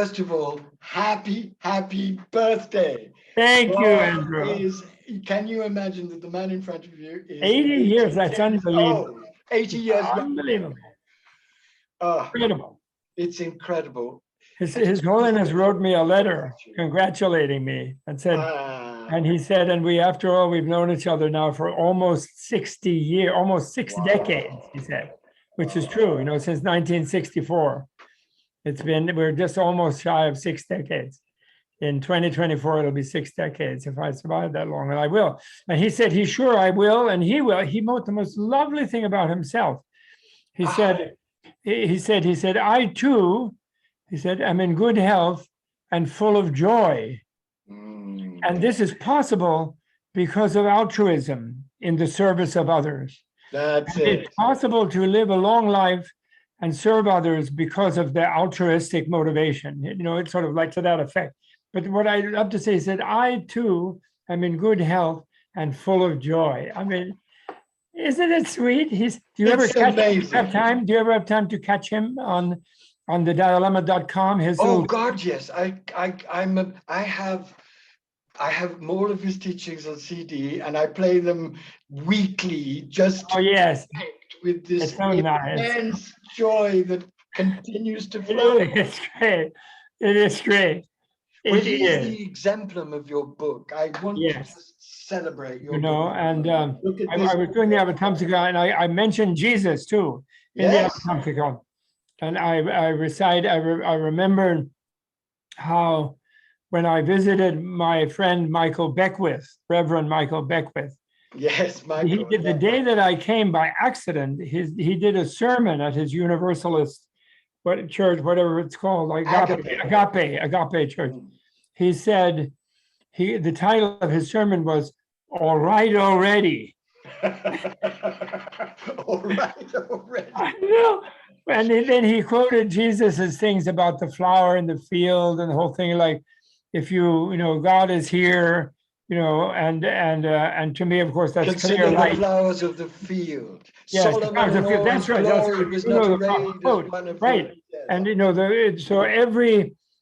First of all, happy birthday. Thank you, Andrew. Can you imagine that the man in front of you is 80 years? That's unbelievable. old, 80 years. Unbelievable. Incredible. It's incredible. His Holiness wrote me a letter congratulating me and said, and he said, and we, after all, we've known each other now for almost 60 years, almost 6 decades, he said, which is true, you know, since 1964. We're just almost shy of 6 decades. In 2024, it'll be 6 decades if I survive that long, and I will. And he said, he's sure I will, and he will. He wrote the most lovely thing about himself. He said, I too, he said, I'm in good health and full of joy. And this is possible because of altruism in the service of others. That's it. It's possible to live a long life and serve others because of the altruistic motivation. You know, it's sort of like to that effect. But what I love to say is that I too am in good health and full of joy. I mean, isn't it sweet? Do you ever have time? Do you ever have time to catch him on the dalalama.com? Oh God, yes. I have more of his teachings on CD, and I play them weekly just to yes, with this so immense joy that continues to flow. It's great. It is great. Well, he's the exemplum of your book. I want to just celebrate your book. And I was doing the Avatamsika, and I mentioned Jesus too in the Avatamsika. And I remember how when I visited my friend Michael Beckwith, Reverend Michael Beckwith. Yes, Michael. He did the day that I came by accident. He did a sermon at his Universalist church, whatever it's called, like Agape Church. He said the title of his sermon was "All Right Already." All right already. I know. And then he quoted Jesus's things about the flower in the field and the whole thing, like, if you know, God is here, you know, and to me, of course, that's consider clear light. The flowers of the field. Yes, Solomon in all his glory was not arrayed as one of them. And you know,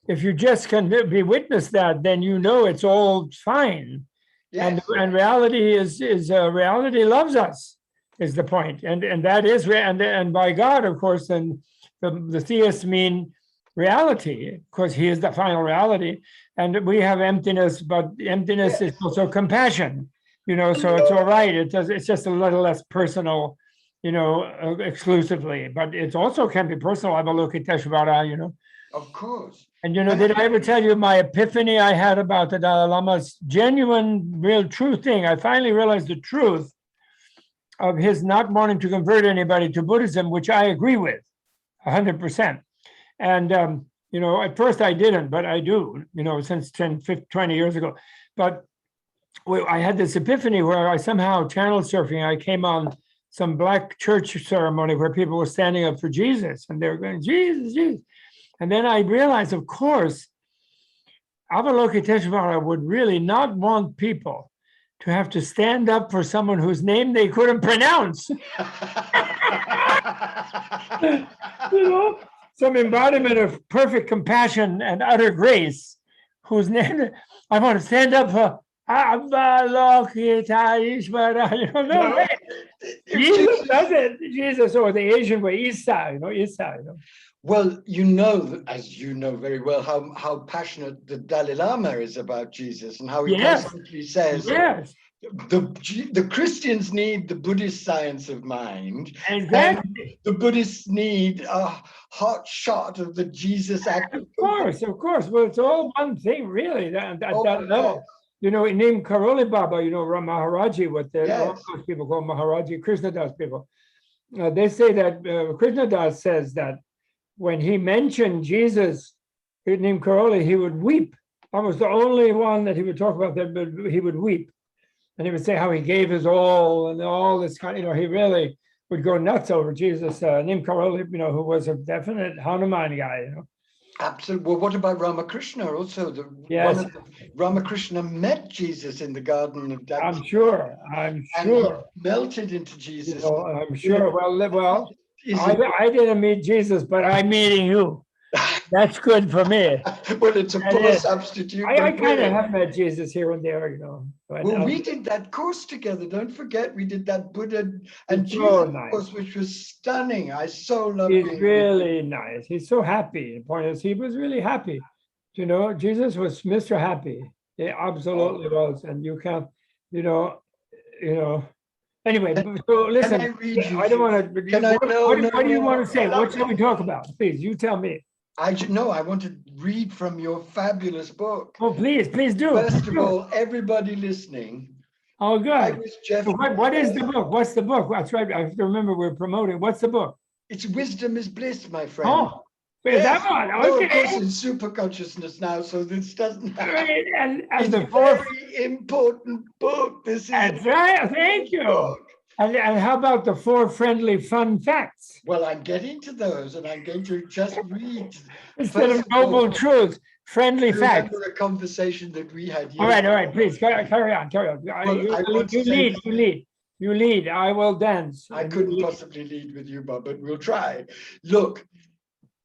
if you just can be witness that, then you know it's all fine. Yes. And reality is reality loves us, is the point. And that is, and by God, of course, then the theists mean reality, because he is the final reality. And we have emptiness, but emptiness is also compassion, you know, so it's all right. It's just a little less personal, you know, exclusively, but it also can be personal. Avalokiteshvara, you know. Of course. And, you know, did I ever tell you my epiphany I had about the Dalai Lama's genuine, real, true thing? I finally realized the truth of his not wanting to convert anybody to Buddhism, which I agree with 100%. And, you know, at first I didn't, but I do, you know, since 10, 15, 20 years ago. But I had this epiphany where I somehow channel surfing, I came on some black church ceremony where people were standing up for Jesus and they were going, Jesus, Jesus. And then I realized, of course, Avalokiteshvara would really not want people to have to stand up for someone whose name they couldn't pronounce. You know, some embodiment of perfect compassion and utter grace, whose name I want to stand up for. Avalokiteshvara, you know, no way. Jesus does it. Jesus, or the Asian way, Isa, you know, Isa, you know. Well, you know, as you know very well, how passionate the Dalai Lama is about Jesus, and how he constantly says, the Christians need the Buddhist science of mind, and the Buddhists need a hot shot of the Jesus act. Of course. Well, it's all one thing, really, at that level. You know, named Karoli Baba, you know, Maharaji, what those people call Maharaji, Krishnadas people. They say that Krishnadas says that when he mentioned Jesus, named Karoli, he would weep. Almost the only one that he would talk about that, but he would weep. And he would say how he gave his all and all this kind, you know, he really would go nuts over Jesus. Named Karoli, you know, who was a definite Hanuman guy, you know. Absolutely. Well, what about Ramakrishna also? Ramakrishna met Jesus in the Garden of Eden. I'm sure. And melted into Jesus. You know, I'm sure. Well, I didn't meet Jesus, but I'm meeting you. That's good for me. Well, it's a poor substitute. I kind of have met Jesus here and there, But, well, we did that course together. Don't forget, we did that Buddha and Jesus course, which was stunning. I so love He's really nice. He's so happy. The point is, he was really happy. Jesus was Mr. Happy. He absolutely was. And you can't, Anyway, so listen, I don't want to. What do you want to say? What should we talk about? Please, you tell me. I want to read from your fabulous book. Oh, please do. First of all, everybody listening. Oh, good. So what is the book? What's the book? That's right. I have to remember we're promoting. What's the book? It's Wisdom is Bliss, my friend. Oh, is that one? Okay. No, of course, in super consciousness now, so this doesn't have. Right. And it's the very important book. This is. That's right. Thank you. Book. And how about the 4 friendly fun facts? Well, I'm getting to those, and I'm going to just read. Instead of noble truths, friendly facts. Remember a conversation that we had. All right. Please carry on. Well, you lead. I will dance. I couldn't possibly lead with you, Bob, but we'll try. Look,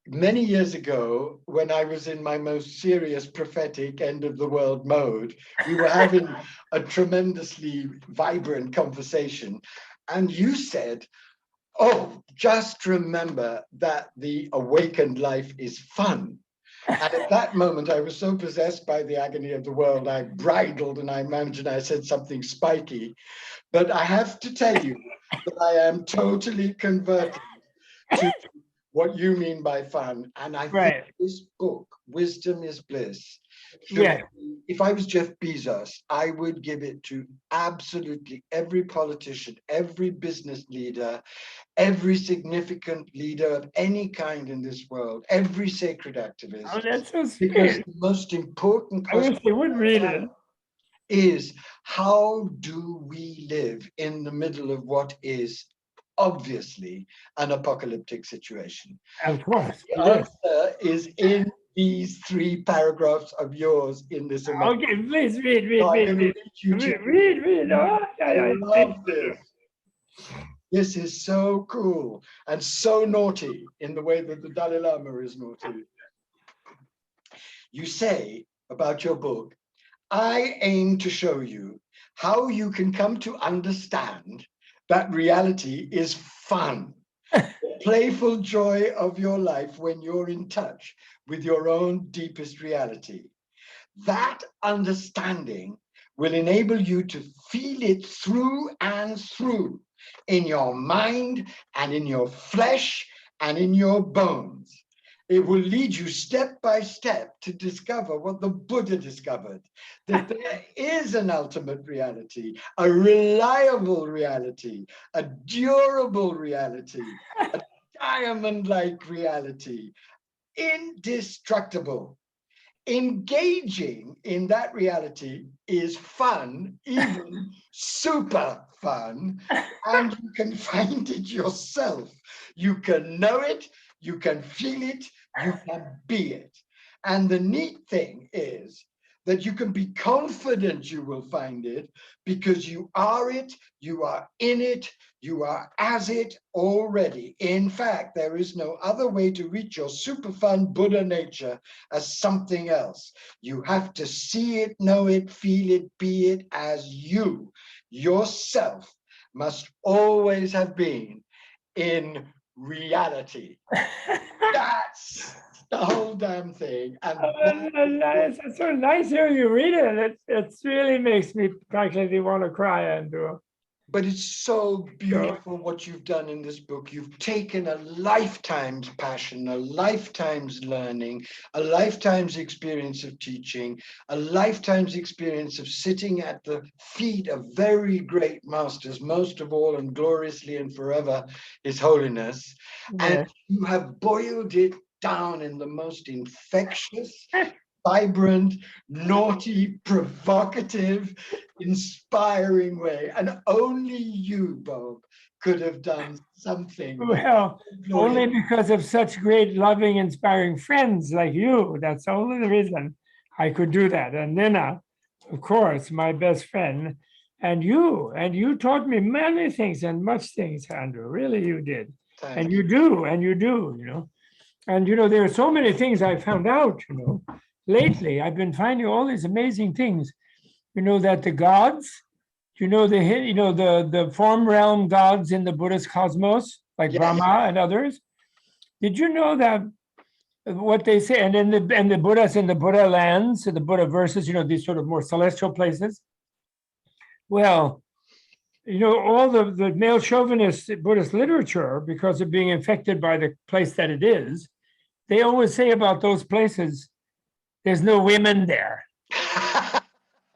many years ago, when I was in my most serious prophetic end of the world mode, we were having a tremendously vibrant conversation. And you said, oh, just remember that the awakened life is fun. And at that moment, I was so possessed by the agony of the world, I bridled and I imagined I said something spiky. But I have to tell you that I am totally converted to what you mean by fun. And I think this book, Wisdom is Bliss, if I was Jeff Bezos, I would give it to absolutely every politician, every business leader, every significant leader of any kind in this world, every sacred activist. Oh, that's so sweet. Because the most important question I wish they would read it. Is how do we live in the middle of what is obviously an apocalyptic situation? Of course. The answer is in these 3 paragraphs of yours in this. Okay, please read. Oh, read. Oh, I love this. This is so cool and so naughty in the way that the Dalai Lama is naughty. You say about your book, I aim to show you how you can come to understand that reality is fun. The playful joy of your life when you're in touch with your own deepest reality. That understanding will enable you to feel it through and through in your mind and in your flesh and in your bones. It will lead you step by step to discover what the Buddha discovered, that there is an ultimate reality, a reliable reality, a durable reality, a diamond-like reality, indestructible. Engaging in that reality is fun, even super fun, and you can find it yourself. You can know it, you can feel it, you can be it. And the neat thing is that you can be confident you will find it because you are it, you are in it, you are as it already. In fact, there is no other way to reach your super fun Buddha nature as something else. You have to see it, know it, feel it, be it as you, yourself, must always have been in reality. That's the whole damn thing. And it's so nice hearing you read it. It really makes me practically want to cry and do. But it's so beautiful what you've done in this book. You've taken a lifetime's passion, a lifetime's learning, a lifetime's experience of teaching, a lifetime's experience of sitting at the feet of very great masters, most of all and gloriously and forever, His Holiness. And you have boiled it down in the most infectious, vibrant, naughty, provocative, inspiring way. And only you, Bob, could have done something. Well, only because of such great, loving, inspiring friends like you. That's only the reason I could do that. And Nina, of course, my best friend, and you taught me many things and much things, Andrew. Really, you did. And you do, you know. And, there are so many things I found out, lately. I've been finding all these amazing things, that the gods, the form realm gods in the Buddhist cosmos, like Brahma and others. Did you know that what they say, and the Buddhas in the Buddha lands, the Buddha verses, these sort of more celestial places? Well, all the male chauvinist Buddhist literature, because of being infected by the place that it is, they always say about those places, there's no women there.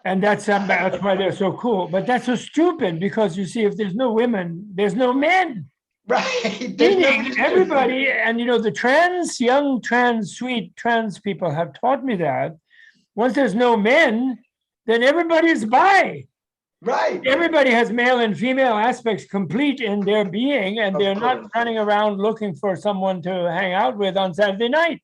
And that's why they're so cool. But that's so stupid, because you see, if there's no women, there's no men. Right. Meaning everybody, and the young sweet trans people have taught me that once there's no men, then everybody's bi. Right. Everybody has male and female aspects complete in their being, and they're not running around looking for someone to hang out with on Saturday night.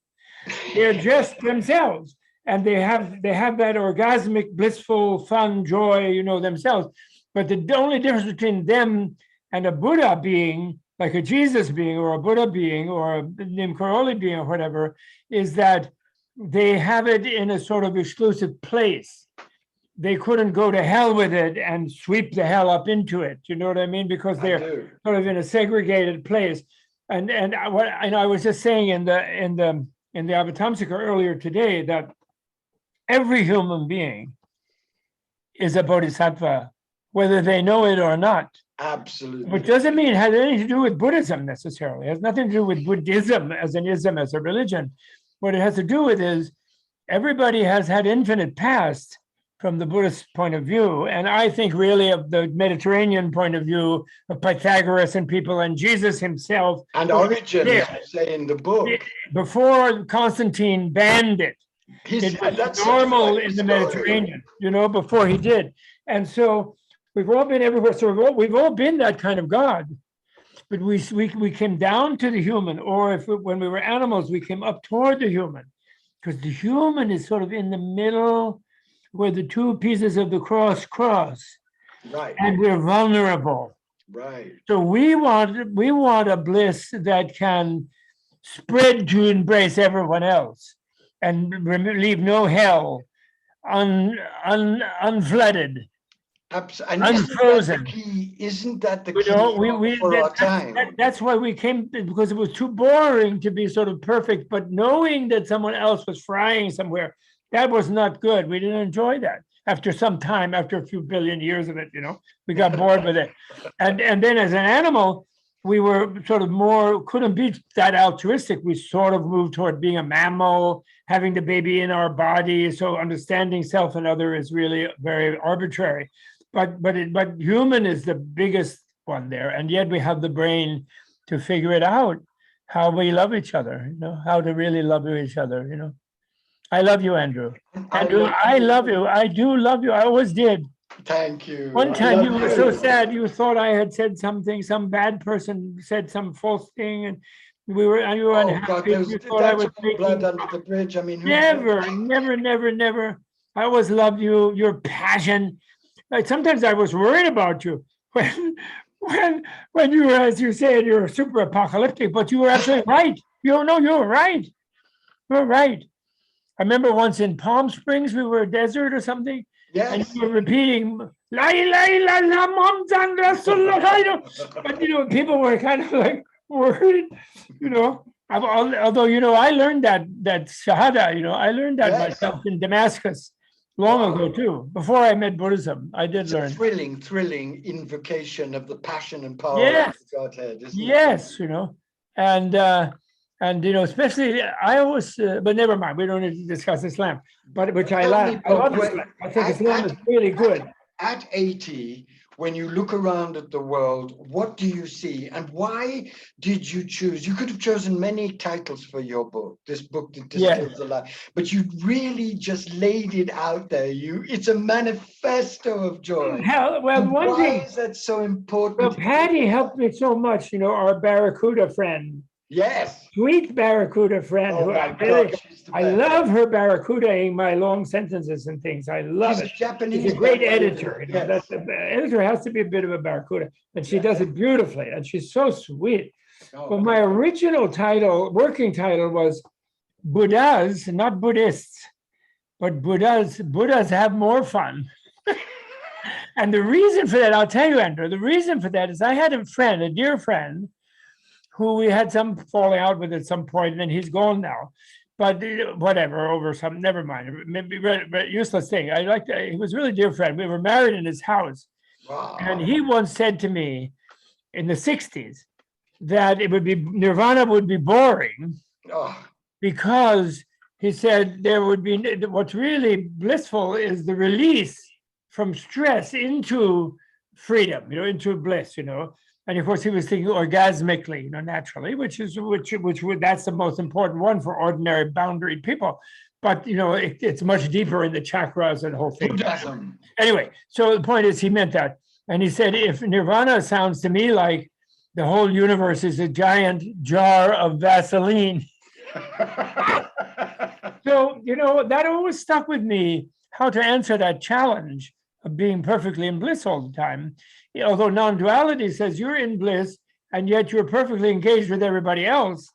They're just themselves, and they have that orgasmic, blissful, fun, joy, themselves. But the only difference between them and a Buddha being, like a Jesus being, or a Buddha being, or a Nimkaroli being, or whatever, is that they have it in a sort of exclusive place. They couldn't go to hell with it and sweep the hell up into it. You know what I mean? Because they're sort of in a segregated place. And I was just saying in the Avatamsaka earlier today that every human being is a bodhisattva, whether they know it or not. Absolutely. Which doesn't mean it has anything to do with Buddhism necessarily. It has nothing to do with Buddhism as an ism, as a religion. What it has to do with is everybody has had infinite past from the Buddhist point of view. And I think really of the Mediterranean point of view of Pythagoras and people and Jesus himself. And origin, as you say in the book. Before Constantine banned it. It was normal in the Mediterranean, before he did. And so we've all been everywhere. So we've all been that kind of God. But we came down to the human, or when we were animals, we came up toward the human. Because the human is sort of in the middle where the two pieces of the cross. Right. And we're vulnerable. Right. So we want a bliss that can spread to embrace everyone else and leave no hell unflooded. Absolutely. Unfrozen. Isn't that the key for our time? That's why we came, because it was too boring to be sort of perfect, but knowing that someone else was frying somewhere, that was not good. We didn't enjoy that. After some time, after a few billion years of it, we got bored with it. And then as an animal, we were sort of couldn't be that altruistic. We sort of moved toward being a mammal, having the baby in our body. So understanding self and other is really very arbitrary. But human is the biggest one there. And yet we have the brain to figure it out, how we love each other, how to really love each other, I love you, Andrew. Andrew, I love you. I do love you. I always did. Thank you. One time you were so sad. You thought I had said something. Some bad person said some false thing, and you were unhappy. God, you thought I was blood under the bridge. I mean, never. I always loved you. Your passion. Like, sometimes I was worried about you when you were, as you said, you're super apocalyptic. But you were absolutely right. You were right. You were right. I remember once in Palm Springs, we were a desert or something. Yes. And you were repeating, la ilaha illa Muhammad Rasulullah. But people were kind of like worried, although I learned that Shahada, I learned that myself in Damascus long ago too. Before I met Buddhism, I did learn. Thrilling invocation of the passion and power of the Godhead, isn't it? Yes, and especially I always, but never mind. We don't need to discuss Islam, but which I love. I love Islam. I think Islam is really good. At 80, when you look around at the world, what do you see, and why did you choose? You could have chosen many titles for your book. This book that distills the life, but you really just laid it out there. It's a manifesto of joy. Why is that so important? Well, Patty helped me so much. Our Barracuda friend. Yes. Sweet Barracuda friend. I love her Barracudaing my long sentences and things. I love it. She's a great editor. The editor has to be a bit of a Barracuda, and she does it beautifully. And she's so sweet. Well, my original title, working title, was Buddhas, not Buddhists, but Buddhas have more fun. And the reason for that, I'll tell you, Andrew, the reason for that is I had a friend, a dear friend, who we had some falling out with at some point, and he's gone now. But whatever, over some, never mind, maybe useless thing. He was a really dear friend. We were married in his house. Wow. And he once said to me in the 60s that Nirvana would be boring because he said there would be, what's really blissful is the release from stress into freedom, into bliss, And of course, he was thinking orgasmically, naturally, which that's the most important one for ordinary boundaried people. But it's much deeper in the chakras and the whole thing. Buddhism. Anyway, so the point is, he meant that, and he said, if Nirvana sounds to me like the whole universe is a giant jar of Vaseline. So that always stuck with me, how to answer that challenge of being perfectly in bliss all the time. Although non-duality says you're in bliss and yet you're perfectly engaged with everybody else,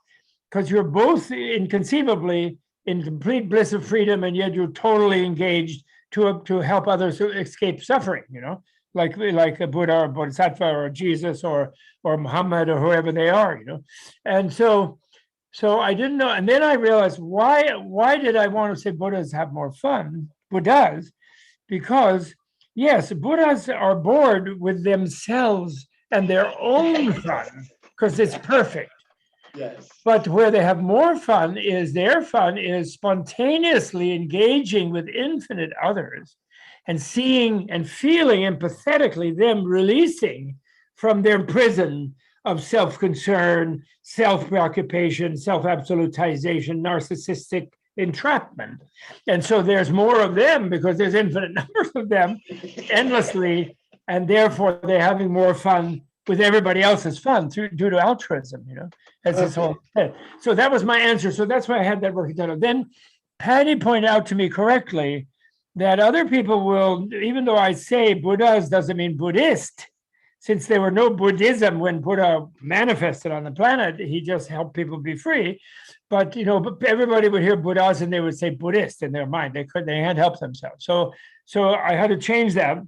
because you're both inconceivably in complete bliss of freedom, and yet you're totally engaged to help others to escape suffering, like a Buddha or Bodhisattva or Jesus or Muhammad or whoever they are, And so I didn't know, and then I realized why did I want to say Buddhas have more fun? Buddhas, because yes, Buddhas are bored with themselves and their own fun because it's perfect. Yes. But where they have more fun is their fun is spontaneously engaging with infinite others and seeing and feeling empathetically them releasing from their prison of self-concern, self-preoccupation, self-absolutization, narcissistic entrapment. And so there's more of them because there's infinite numbers of them endlessly, and therefore they're having more fun with everybody else's fun due to altruism, as it's all said. So that was my answer. So that's why I had that working title. Then Patty pointed out to me correctly that other people will, even though I say Buddhas doesn't mean Buddhist, since there were no Buddhism when Buddha manifested on the planet, he just helped people be free. But everybody would hear Buddhas and they would say Buddhist in their mind. They hadn't helped themselves. So I had to change that.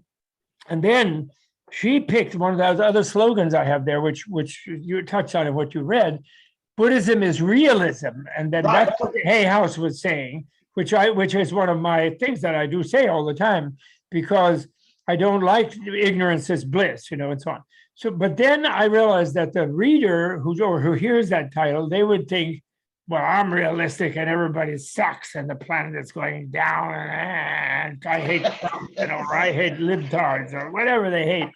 And then she picked one of those other slogans I have there, which you touched on in what you read. Buddhism is realism, and then that's what the Hay House was saying, which is one of my things that I do say all the time, because I don't like ignorance is bliss, and so on. So, but then I realized that the reader who hears that title, they would think, well, I'm realistic and everybody sucks and the planet is going down and I hate Trump, or I hate libtards or whatever they hate.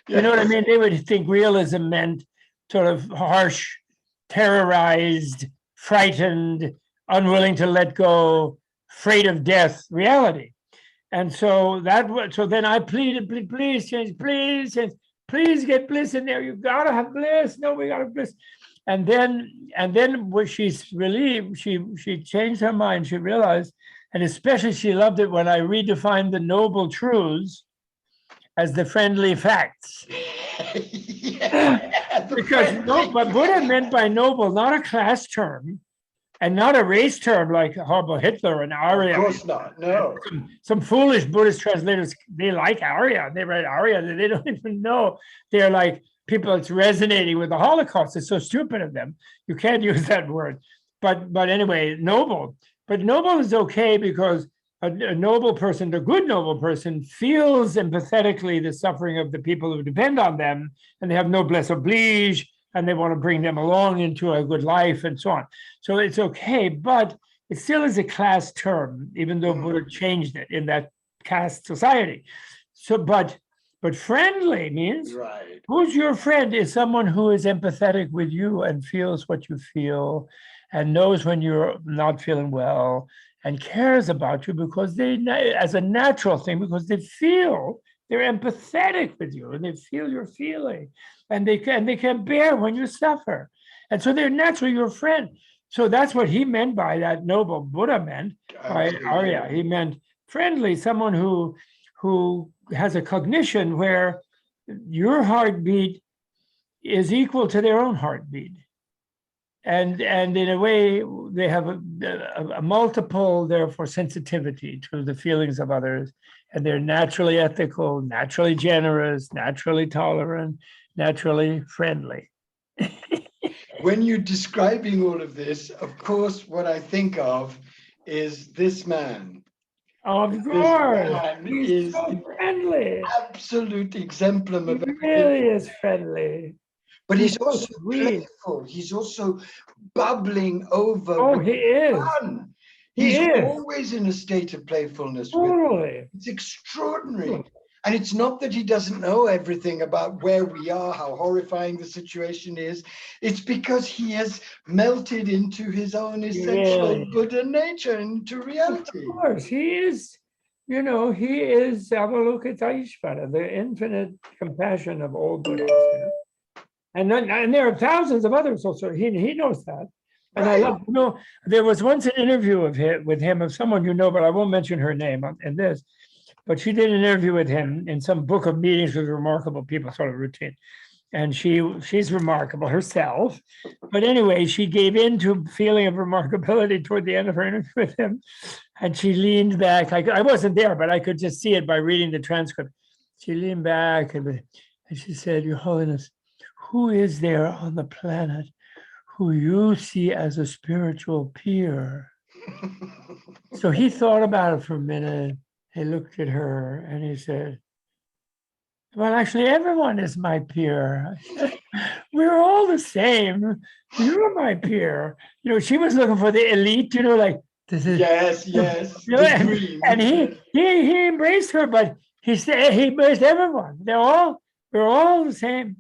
You know what I mean? They would think realism meant sort of harsh, terrorized, frightened, unwilling to let go, afraid of death reality. And so then I pleaded, please change, please get bliss in there. You gotta have bliss. No, we gotta have bliss. And then when she's relieved, she changed her mind. She realized, and especially she loved it when I redefined the noble truths as the friendly facts. Because what Buddha meant by noble, not a class term, and not a race term like how about Hitler and Arya. Of course not, no. Some foolish Buddhist translators, they like Arya, they write Arya, they don't even know. They're like, people, it's resonating with the Holocaust. It's so stupid of them. You can't use that word. But anyway, noble. But noble is okay because a noble person, the good noble person, feels empathetically the suffering of the people who depend on them, and they have noblesse oblige, and they want to bring them along into a good life and so on. So it's okay, but it still is a class term, even though Buddha changed it in that caste society. So, but friendly means who's your friend is someone who is empathetic with you and feels what you feel and knows when you're not feeling well and cares about you because they, as a natural thing, because they feel they're empathetic with you and they feel your feeling and they can bear when you suffer. And so they're naturally your friend. So that's what he meant by that noble Buddha meant by Arya. He meant friendly, someone who has a cognition where your heartbeat is equal to their own heartbeat. And in a way, they have a multiple, therefore, sensitivity to the feelings of others. And they're naturally ethical, naturally generous, naturally tolerant, naturally friendly. When you're describing all of this, of course, what I think of is this man. Of course, he's so friendly. Absolute exemplum of everything. He really is friendly. But he's also playful. He's also bubbling over. Oh, he is. Fun. He's always in a state of playfulness. Totally. It's extraordinary. And it's not that he doesn't know everything about where we are, how horrifying the situation is. It's because he has melted into his own essential Buddha nature, into reality. Of course, he is, he is Avalokiteshvara, the infinite compassion of all Buddhas. And there are thousands of others also. He knows that. And I love, there was once an interview with him of someone but I won't mention her name in this. But she did an interview with him in some book of meetings with remarkable people, sort of routine. And she's remarkable herself. But anyway, she gave in to a feeling of remarkability toward the end of her interview with him. And she leaned back. I wasn't there, but I could just see it by reading the transcript. She leaned back and she said, "Your Holiness, who is there on the planet who you see as a spiritual peer?" So he thought about it for a minute. He looked at her and he said, "Well, actually, everyone is my peer. We're all the same. You're my peer." She was looking for the elite, like this is yes. And he embraced her, but he embraced everyone. We're all the same.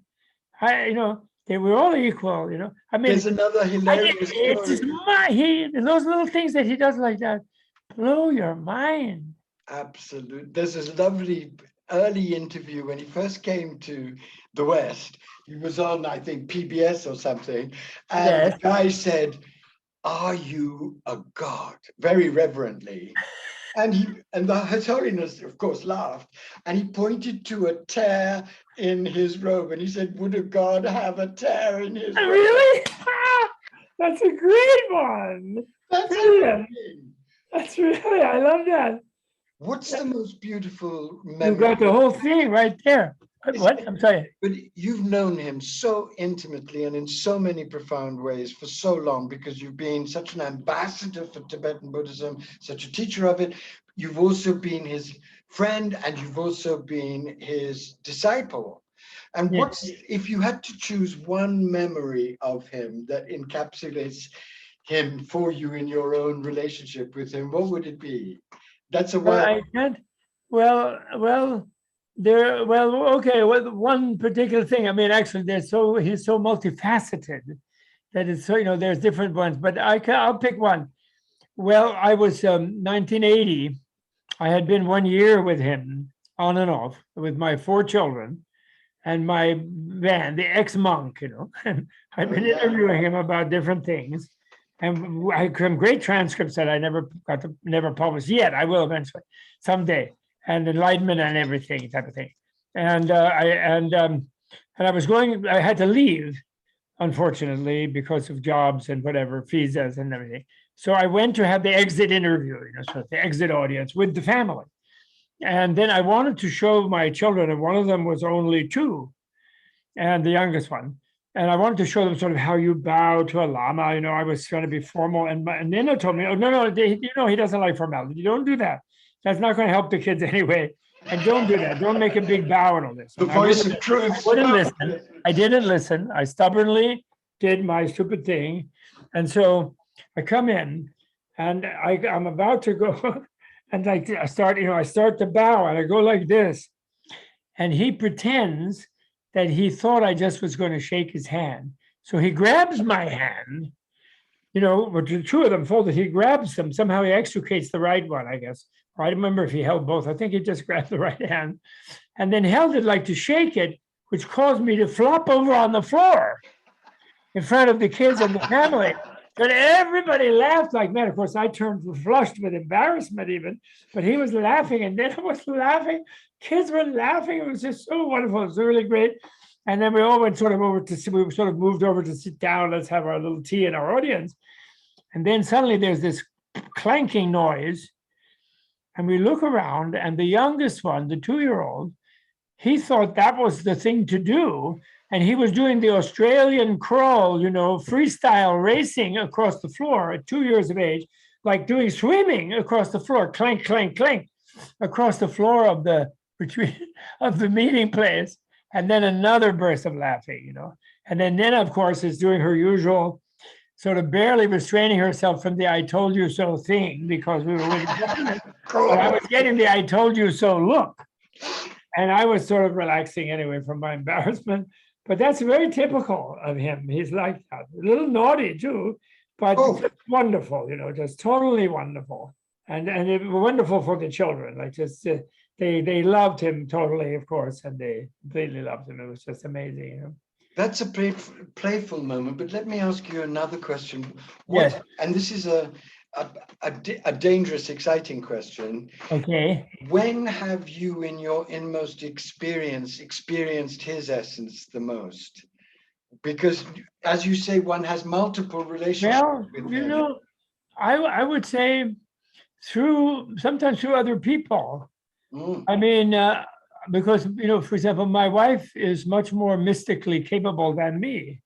We're all equal. I mean, there's another hilarious story. Those little things that he does like that blow your mind. Absolutely. There's this lovely early interview when he first came to the West. He was on, I think, PBS or something. And the guy said, "Are you a god?" Very reverently. And His Holiness, of course, laughed. And he pointed to a tear in his robe. And he said, "Would a god have a tear in his robe?" Really? That's a great one. That's brilliant. That's really, I love that. What's the most beautiful memory? You got the whole thing right there. What? I'm sorry. But you've known him so intimately and in so many profound ways for so long, because you've been such an ambassador for Tibetan Buddhism, such a teacher of it. You've also been his friend and you've also been his disciple. And if you had to choose one memory of him that encapsulates him for you in your own relationship with him, what would it be? That's a one particular thing. I mean, actually, he's so multifaceted that it's so, there's different ones, but I'll pick one. Well, I was 1980. I had been 1 year with him on and off with my 4 children and my man, the ex-monk, and I've been interviewing him about different things. And I have great transcripts that I never published yet. I will eventually, someday, and enlightenment and everything type of thing. And I was going. I had to leave, unfortunately, because of jobs and whatever, visas and everything. So I went to have the exit interview, so the exit audience with the family. And then I wanted to show my children, and one of them was only 2, and the youngest one. And I wanted to show them sort of how you bow to a Lama. I was trying to be formal. And Nina told me, "Oh, no, he doesn't like formality. You don't do that. That's not going to help the kids anyway. And don't do that. Don't make a big bow and all this." The voice of truth. I didn't listen. I stubbornly did my stupid thing. And so I come in and I'm about to go and I start to bow and I go like this. And he pretends that he thought I just was going to shake his hand. So he grabs my hand, but the 2 of them folded. He grabs them. Somehow he extricates the right one, I guess. I don't remember if he held both. I think he just grabbed the right hand and then held it like to shake it, which caused me to flop over on the floor in front of the kids and the family. But everybody laughed like mad. Of course, I turned flushed with embarrassment even, but he was laughing and then I was laughing. Kids were laughing. It was just so wonderful. It was really great. And then we all went sort of over to, we sort of moved over to sit down, let's have our little tea in our audience. And then suddenly there's this clanking noise. And we look around, and the youngest one, the 2-year-old, he thought that was the thing to do. And he was doing the Australian crawl, freestyle racing across the floor at 2 years of age, like doing swimming across the floor, clank, clank, clank, across the floor of the retreat, of the meeting place. And then another burst of laughing, And then of course, is doing her usual sort of barely restraining herself from the "I told you so" thing, because we were with but I was getting the "I told you so" look. And I was sort of relaxing anyway from my embarrassment. But that's very typical of him. He's like that. A little naughty too, but just wonderful, just totally wonderful. And it was wonderful for the children. Like just they loved him totally, of course, and they completely loved him. It was just amazing, That's a playful moment, but let me ask you another question. Yes. And this is a dangerous, exciting question. Okay. When have you, in your inmost experience, experienced his essence the most? Because, as you say, one has multiple relationships with him. I would say sometimes through other people. I mean, because, for example, my wife is much more mystically capable than me.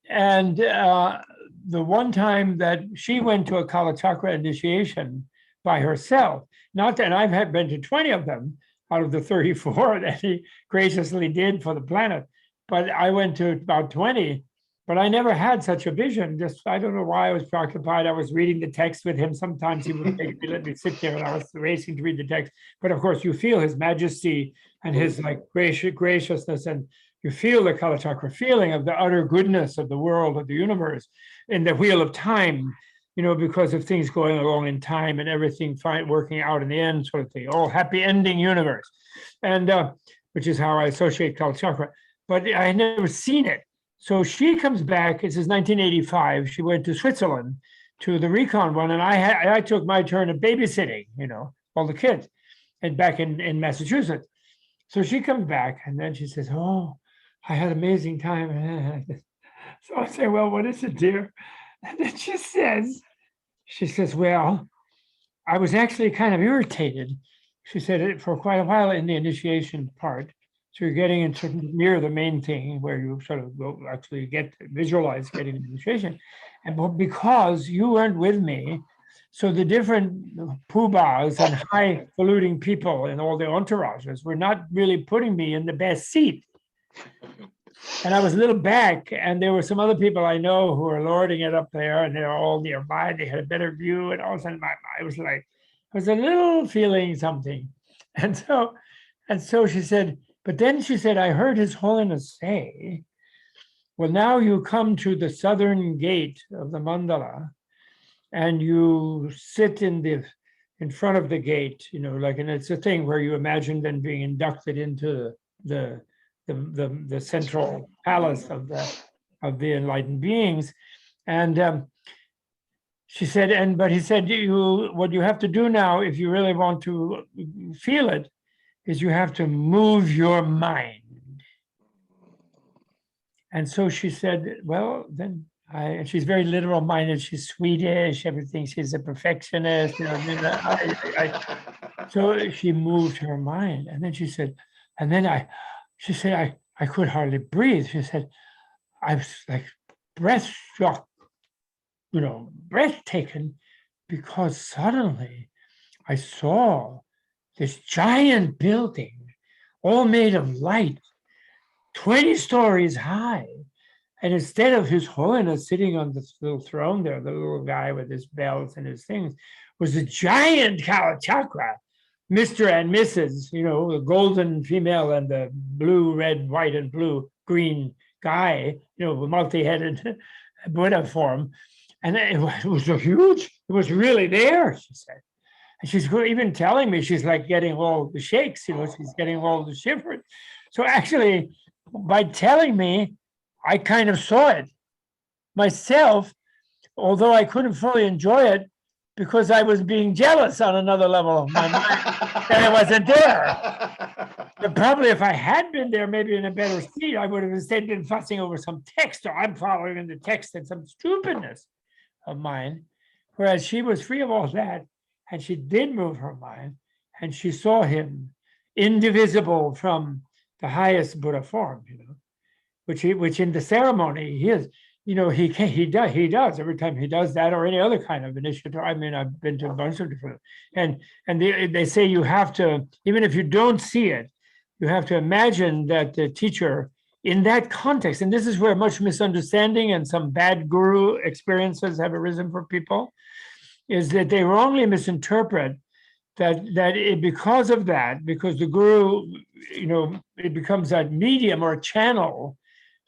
And the one time that she went to a Kalachakra initiation by herself, and I've been to 20 of them out of the 34 that he graciously did for the planet, but I went to about 20, but I never had such a vision. I don't know why I was preoccupied. I was reading the text with him. Sometimes he would let me sit there and I was racing to read the text. But of course, you feel his majesty and his graciousness, and you feel the Kalachakra feeling of the utter goodness of the world, of the universe, in the wheel of time, because of things going along in time and everything working out in the end, sort of thing. Oh, happy ending universe. And which is how I associate Kalachakra. But I had never seen it. So she comes back, this is 1985, she went to Switzerland to the recon one, and I took my turn of babysitting, all the kids, and back in Massachusetts. So she comes back, and then she says, "Oh, I had an amazing time." So I say, "Well, what is it, dear?" And then she says, "Well, I was actually kind of irritated." She said, for quite a while in the initiation part. So you're getting into near the main thing where you sort of go actually visualize getting the initiation. And because you weren't with me, so the different poobahs and highfalutin people and all the entourages were not really putting me in the best seat. And I was a little back, and there were some other people I know who were lording it up there, and they were all nearby. They had a better view, and all of a sudden I was a little feeling something. And so she said, but then she said, "I heard His Holiness say, well, now you come to the southern gate of the mandala, and you sit in front of the gate, and it's a thing where you imagine then being inducted into the central palace of the enlightened beings." And she said, but he said, what you have to do now, if you really want to feel it, is you have to move your mind. And so she said, well, then and she's very literal minded. She's Swedish, everything. She's a perfectionist. So she moved her mind. And then she said, I could hardly breathe. She said, I was like breathtaken, because suddenly I saw this giant building, all made of light, 20 stories high. And instead of His Holiness sitting on this little throne there, the little guy with his bells and his things, was a giant Kalachakra, Mr. and Mrs., the golden female and the blue, red, white, and blue, green guy, multi-headed Buddha form. And it was so huge. It was really there, she said. And she's even telling me, she's like getting all the shakes, she's getting all the shivers. So actually, by telling me, I kind of saw it myself, although I couldn't fully enjoy it because I was being jealous on another level of my mind, and it wasn't there. But probably if I had been there, maybe in a better seat, I would have instead been fussing over some text, or I'm following in the text and some stupidness of mine. Whereas she was free of all that, and she did move her mind, and she saw him indivisible from the highest Buddha form, which in the ceremony he is, he does every time he does that, or any other kind of initiative. I mean, I've been to a bunch of different, and they say you have to, even if you don't see it, you have to imagine that the teacher in that context, and this is where much misunderstanding and some bad guru experiences have arisen for people, is that they wrongly misinterpret because of that, because the guru, it becomes that medium or channel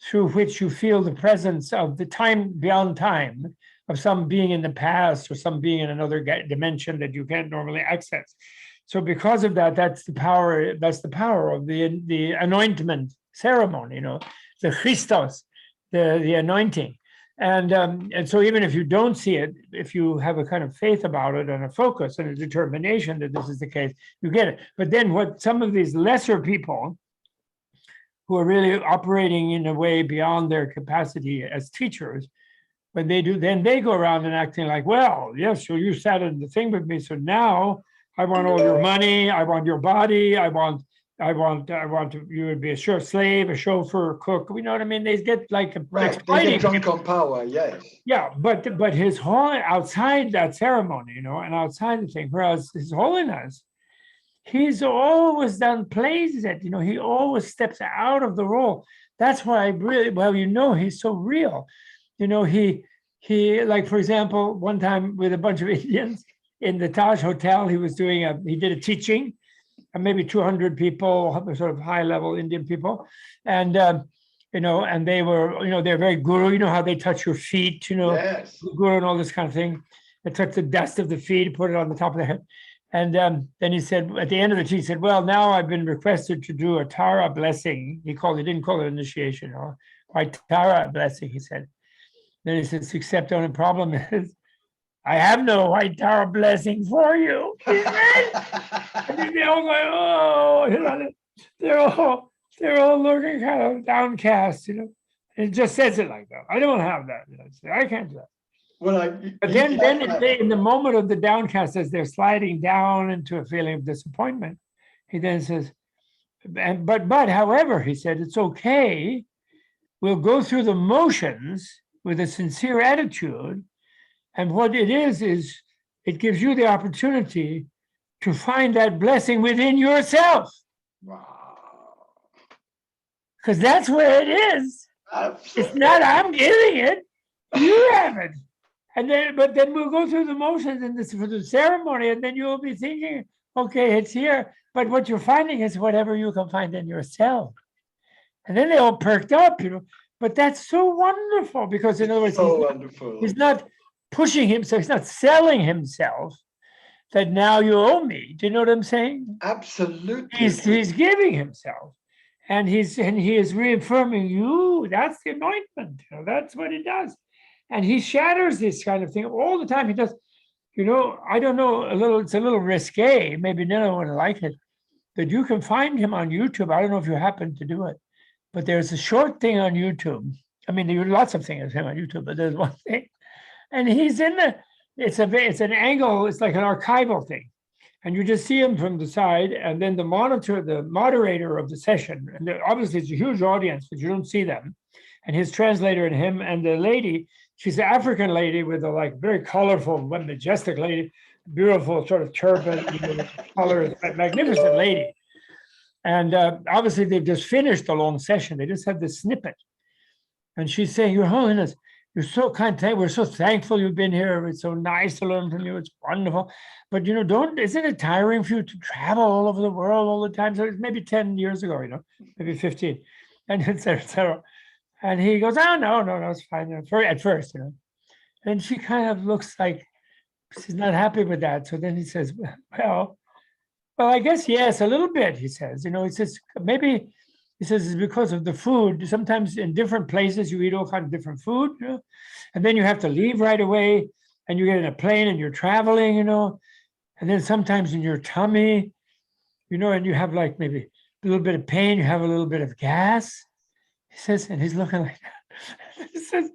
through which you feel the presence of the time beyond time, of some being in the past or some being in another dimension that you can't normally access. So because of that, that's the power of the anointment ceremony, the Christos, the anointing. And so even if you don't see it, if you have a kind of faith about it and a focus and a determination that this is the case, you get it. But then what some of these lesser people who are really operating in a way beyond their capacity as teachers, when they do, then they go around and acting like, well, yes, so you sat in the thing with me, so now I want all your money, I want your body, I want you to be a slave, a chauffeur, a cook. You know what I mean? They get like right. They get drunk on power, yes. Yeah, but his whole outside that ceremony, and outside the thing, whereas His Holiness, he's always done plays it. He always steps out of the role. That's why he's so real. He like, for example, one time with a bunch of Indians in the Taj Hotel, he did a teaching, maybe 200 people, sort of high-level Indian people, and and they were, they're very guru. How they touch your feet, yes. Guru and all this kind of thing. They touch the dust of the feet, put it on the top of the head, and then he said at the end of the teaching, he said, "Well, now I've been requested to do a Tara blessing." He didn't call it initiation, or white Tara blessing. He said. Then he says, "Except the only problem is, I have no white Tara blessing for you." And then they all go, oh, they're all looking kind of downcast, It just says it like that. I don't have that. I can't do that. Well, but then in the moment of the downcast, as they're sliding down into a feeling of disappointment, he then says, but however, he said, it's okay. We'll go through the motions with a sincere attitude. And what it is it gives you the opportunity to find that blessing within yourself. Wow. Because that's where it is. Absolutely. It's not I'm giving it, you have it. But then we'll go through the motions for the ceremony, and then you'll be thinking, okay, it's here. But what you're finding is whatever you can find in yourself. And then they all perked up, But that's so wonderful, because in other words, he's not pushing himself, he's not selling himself that now you owe me. Do you know what I'm saying? Absolutely. He's giving himself, and he is reaffirming you. That's the anointment. That's what he does. And he shatters this kind of thing all the time. He does, I don't know, it's a little risque, maybe no one would like it, but you can find him on YouTube. I don't know if you happen to do it, but there's a short thing on YouTube. I mean, there are lots of things of him on YouTube, but there's one thing. And he's it's an angle, it's like an archival thing. And you just see him from the side, and then the moderator of the session, and obviously it's a huge audience, but you don't see them. And his translator and him, and the lady, she's an African lady with a very colorful, majestic lady, beautiful sort of turban, colors, magnificent lady. And obviously they've just finished a long session. They just had this snippet. And she's saying, Your Holiness, you're so kind. We're so thankful you've been here. It's so nice to learn from you. It's wonderful. But, isn't it tiring for you to travel all over the world all the time? So it's maybe 10 years ago, maybe 15, and et cetera, et cetera. And he goes, oh, no, it's fine. At first, And she kind of looks like she's not happy with that. So then he says, well, I guess, yes, a little bit, he says. He says, maybe, he says, it's because of the food. Sometimes in different places, you eat all kinds of different food, and then you have to leave right away, and you get in a plane and you're traveling, and then sometimes in your tummy, and you have maybe little bit of pain, you have a little bit of gas. He says, and he's looking like that. He says,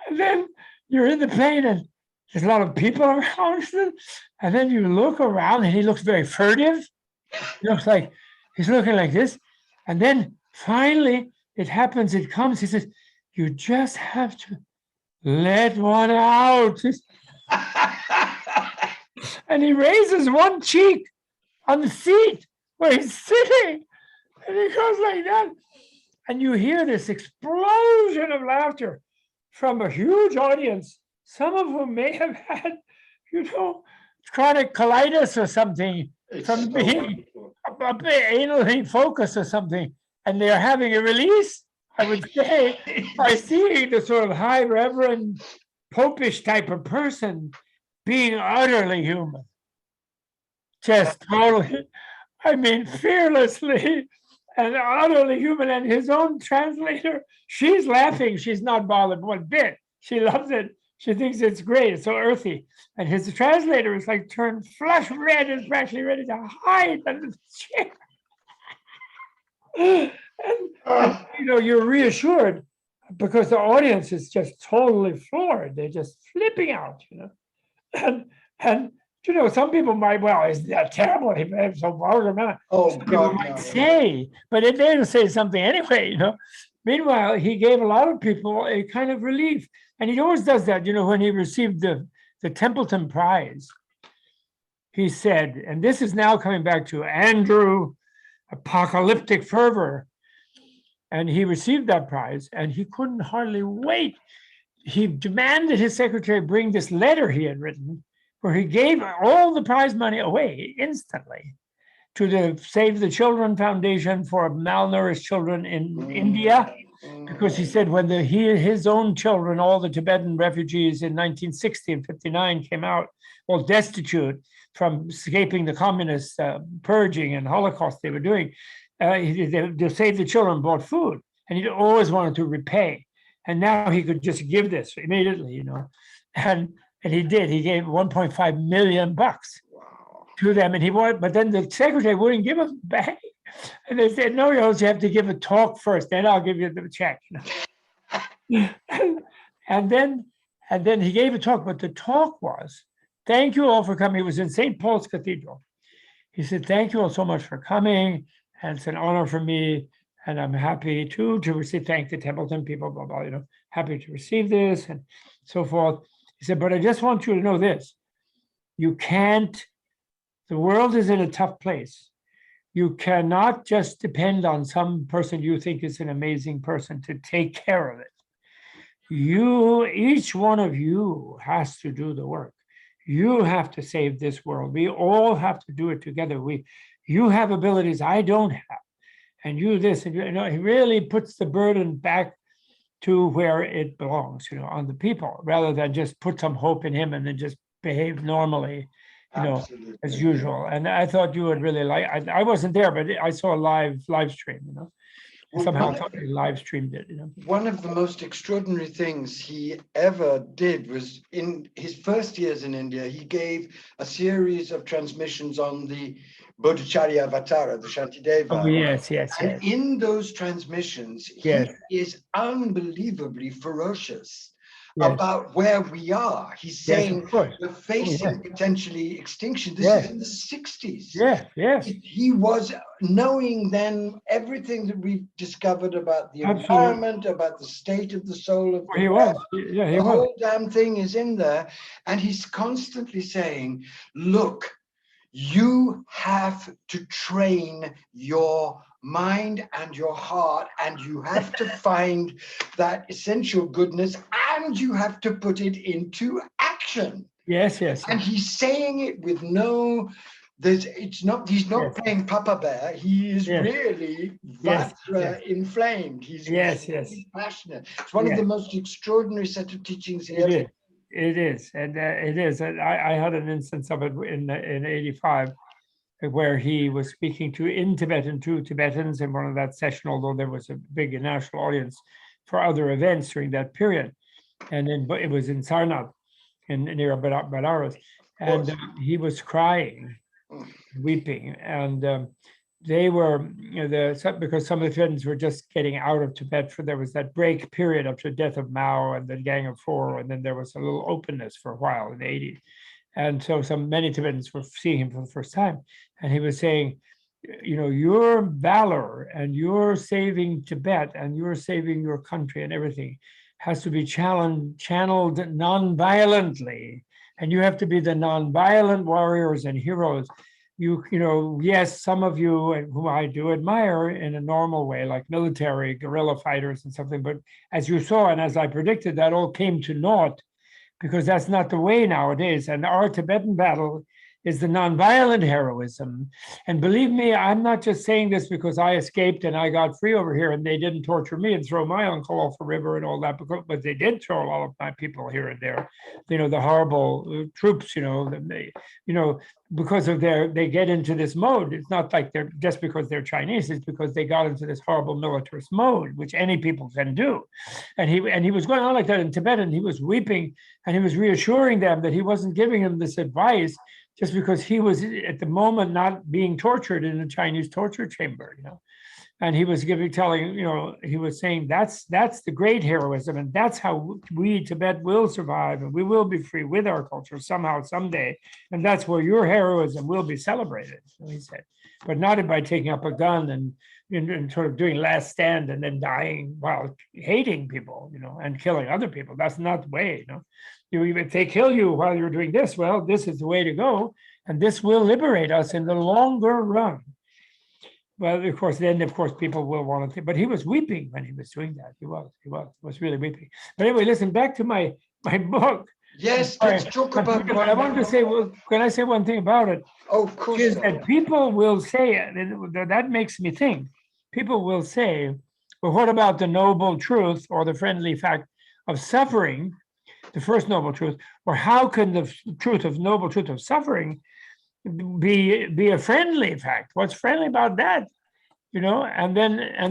and then you're in the plane and there's a lot of people around. And then you look around and he looks very furtive. He looks like he's looking like this. And then finally it happens, it comes. He says, you just have to let one out. And he raises one cheek on the seat where he's sitting. And he goes like that. And you hear this explosion of laughter from a huge audience, some of whom may have had, chronic colitis or something, from being anally focused or something. And they're having a release, I would say, by seeing the sort of high reverend, popish type of person being utterly human. Just totally, I mean, fearlessly and utterly human. And his own translator, she's laughing. She's not bothered one bit. She loves it. She thinks it's great. It's so earthy. And his translator is like turned flush red and practically ready to hide under the chair. And you're reassured because the audience is just totally floored. They're just flipping out, And some people might, well, isn't that terrible? He made so vulgar, man. Oh, God, might say, but if they're to say something anyway, Meanwhile, he gave a lot of people a kind of relief. And he always does that, when he received the Templeton Prize. He said, and this is now coming back to Andrew, apocalyptic fervor. And he received that prize and he couldn't hardly wait. He demanded his secretary bring this letter he had written, where he gave all the prize money away instantly to the Save the Children Foundation for malnourished children in India, because he said when his own children, all the Tibetan refugees in 1960 and 59 came out, all destitute from escaping the communist purging and Holocaust they were doing, the Save the Children bought food, and he always wanted to repay. And now he could just give this immediately, and he did. He gave 1.5 million bucks to them, and but then the secretary wouldn't give him back. And they said, no, you have to give a talk first, then I'll give you the check. And then he gave a talk, but the talk was, thank you all for coming. It was in St. Paul's Cathedral. He said, thank you all so much for coming, and it's an honor for me, and I'm happy to receive, thank the Templeton people, blah, blah, happy to receive this, and so forth. He said, but I just want you to know this. You can't, the world is in a tough place. You cannot just depend on some person you think is an amazing person to take care of it. Each one of you has to do the work. You have to save this world. We all have to do it together. You have abilities I don't have, and you this, and he really puts the burden back to where it belongs, on the people, rather than just put some hope in him and then just behave normally, Absolutely. as usual. And I thought you would really like. I wasn't there, but I saw a live stream. Somehow he live streamed it. One of the most extraordinary things he ever did was in his first years in India, he gave a series of transmissions on the Bodhicharya Avatara, the Shantideva. Oh, yes. And in those transmissions, he is unbelievably ferocious about where we are. He's saying we're facing potentially extinction. This is in the 60s. Yes. He was knowing then everything that we've discovered about the environment, about the state of the soul of the world. The whole damn thing is in there. And he's constantly saying, look, you have to train your mind and your heart, and you have to find that essential goodness, and you have to put it into action. Yes. And he's saying it with he's not playing Papa Bear. He is really inflamed. He's really passionate. It's one of the most extraordinary set of teachings he ever. It is, and it is. And I had an instance of it in 85, where he was speaking in Tibetan to Tibetans in one of that session, although there was a big national audience for other events during that period. And then it was in Sarnath, near Benares, and he was crying, weeping. And they were, because some of the Tibetans were just getting out of Tibet, there was that break period up to the death of Mao and the Gang of Four, and then there was a little openness for a while in the 80s. And so many Tibetans were seeing him for the first time. And he was saying, your valor and your saving Tibet and your saving your country and everything has to be channeled non-violently. And you have to be the non-violent warriors and heroes. Yes, some of you whom I do admire in a normal way, like military guerrilla fighters and something, but as you saw, and as I predicted, that all came to naught, because that's not the way nowadays. And our Tibetan battle is the nonviolent heroism. And believe me, I'm not just saying this because I escaped and I got free over here and they didn't torture me and throw my uncle off the river and all that, but they did throw all of my people here and there. The horrible troops, because of they get into this mode. It's not like they're just because they're Chinese, it's because they got into this horrible militarist mode, which any people can do. And he was going on like that in Tibet, and he was weeping and he was reassuring them that he wasn't giving them this advice just because he was at the moment not being tortured in a Chinese torture chamber, And he was he was saying that's the great heroism, and that's how we Tibet will survive, and we will be free with our culture somehow, someday, and that's where your heroism will be celebrated. So he said, but not by taking up a gun and sort of doing last stand and then dying while hating people, and killing other people. That's not the way, If they kill you while you're doing this, well, this is the way to go, and this will liberate us in the longer run. Well, of course, people will want to, but he was weeping when he was doing that. He was really weeping. But anyway, listen, back to my book. Yes, let's talk about it. I wanted to say, can I say one thing about it? Oh, of course. Is that people will say, and that makes me think, people will say, well, what about the noble truth or the friendly fact of suffering, the first noble truth, or how can the noble truth of suffering be a friendly fact? What's friendly about that? And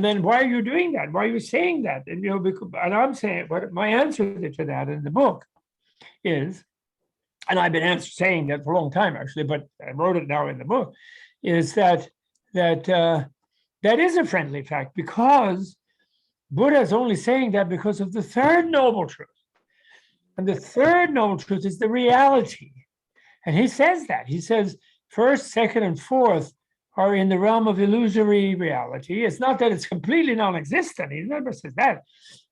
then why are you doing that? Why are you saying that? And and I'm saying, what my answer to that in the book is, and I've been saying that for a long time actually, but I wrote it now in the book, is that is a friendly fact, because Buddha is only saying that because of the third noble truth. And the third noble truth is the reality. And he says that. He says first, second, and fourth are in the realm of illusory reality. It's not that it's completely non-existent. He never says that.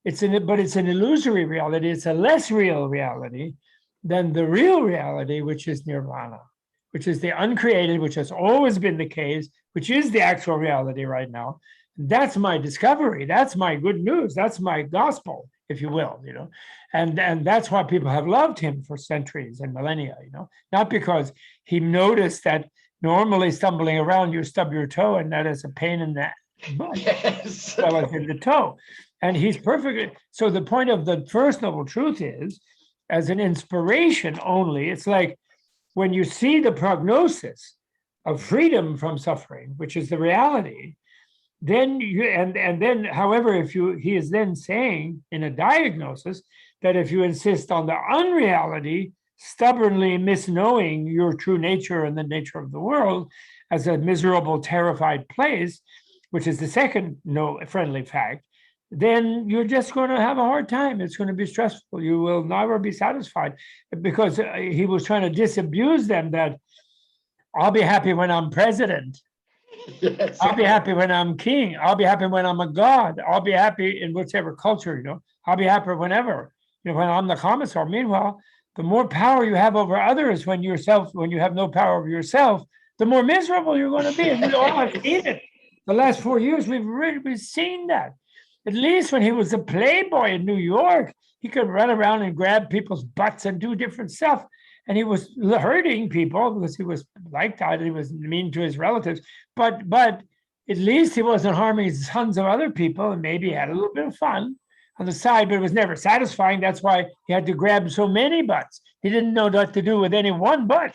But it's an illusory reality. It's a less real reality than the real reality, which is nirvana, which is the uncreated, which has always been the case, which is the actual reality right now. That's my discovery. That's my good news. That's my gospel, if you will, and that's why people have loved him for centuries and millennia, not because he noticed that normally stumbling around, you stub your toe, and that is a pain in the butt, yes, as well as in the toe. And he's perfect. So the point of the first noble truth is, as an inspiration only, it's like when you see the prognosis of freedom from suffering, which is the reality, then however, he is then saying in a diagnosis that if you insist on the unreality, stubbornly misknowing your true nature and the nature of the world as a miserable, terrified place, which is the second friendly fact, then you're just going to have a hard time. It's going to be stressful. You will never be satisfied, because he was trying to disabuse them that I'll be happy when I'm president. Yes. I'll be happy when I'm king. I'll be happy when I'm a god. I'll be happy in whichever culture, I'll be happy whenever, when I'm the commissar. Meanwhile, the more power you have over others when you have no power over yourself, the more miserable you're going to be. And we all have seen it. The last 4 years, we've seen that. At least when he was a playboy in New York, he could run around and grab people's butts and do different stuff. And he was hurting people because he was like that. And he was mean to his relatives. But at least he wasn't harming tons of other people, and maybe he had a little bit of fun on the side, but it was never satisfying. That's why he had to grab so many butts. He didn't know what to do with any one butt,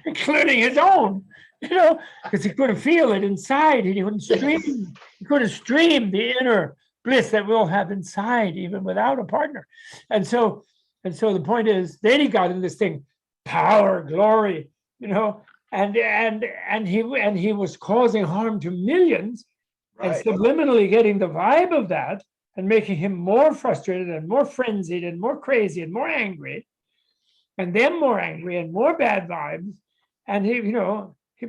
including his own, because he couldn't feel it inside. He couldn't stream. He couldn't stream the inner bliss that we all have inside, even without a partner. And so the point is, then he got in this thing, power, glory, and he was causing harm to millions, and subliminally getting the vibe of that and making him more frustrated and more frenzied and more crazy and more angry, and them more angry and more bad vibes. And he,